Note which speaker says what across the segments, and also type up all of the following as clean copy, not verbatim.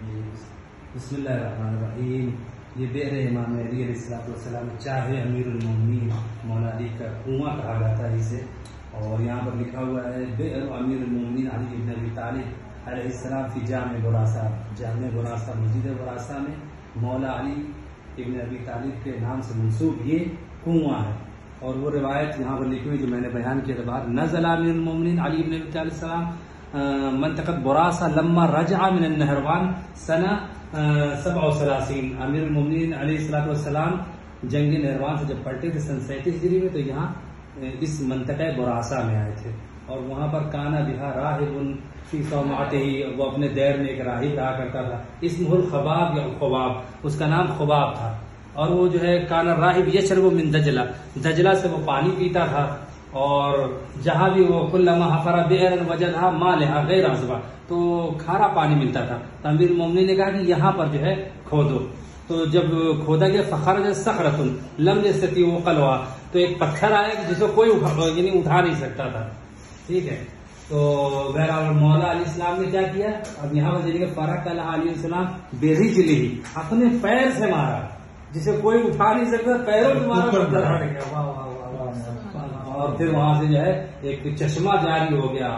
Speaker 1: بسم اللہ الرحمن الرحیم. یہ بئر امام علی علیہ السلام چاہے امیر المومنین مولا علی کا کنواں کہا جاتا ہے اسے، اور یہاں پر لکھا ہوا ہے بئر امیر المومنین علی بن ابی طالب علیہ السلام فی جامع براسہ. جامع براسہ مسجد براسہ میں مولا علی ابن ابی طالب کے نام سے منسوب یہ کنواں ہے. اور وہ روایت یہاں پر لکھی ہوئی جو میں نے بیان کیا تھا بعد نزل امیر المومنین علی ابن ابی طالب علیہ السلام منطقہ براسہ لما رجع من النہروان سنہ 37. امیر المومنین علیہ السلام جنگ نہروان سے جب پلٹے تھے سن 37 ہجری میں، تو یہاں اس منطقہ براسہ میں آئے تھے. اور وہاں پر کانا بہا راہب فی صومعتہ، وہ اپنے دیر میں ایک راہب رہا کرتا تھا، اسمہ الخباب یا خباب، اس کا نام خباب تھا. اور وہ جو ہے کانا راہب یشرب من دجلہ، دجلہ سے وہ پانی پیتا تھا. اور جہاں بھی وہ کلما حفر بئرا وجدھا مالھا غیر عذبہ، تو کھارا پانی ملتا تھا. تو امیر المومنین نے کہا کہ یہاں پر جو ہے کھودو. تو جب کھودا گیا فخرج صخرۃ لم یستطیع قلعها، تو ایک پتھر آیا جس کو کوئی اٹھا نہیں سکتا تھا. ٹھیک ہے. تو بہرحال مولا علیہ السلام نے کیا کیا، اب یہاں پر دیکھیے فرق علیہ السلام برجلہ، اپنے پیر سے مارا، جسے کوئی اٹھا نہیں سکتا، پیروں سے مارا پتھر ہٹ گیا. اور پھر وہاں سے جو ہے ایک چشمہ جاری ہو گیا،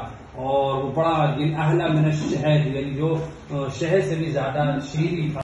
Speaker 1: اور وہ بڑا اہلا من الشہد، یعنی جو شہد سے بھی زیادہ شیریں تھا.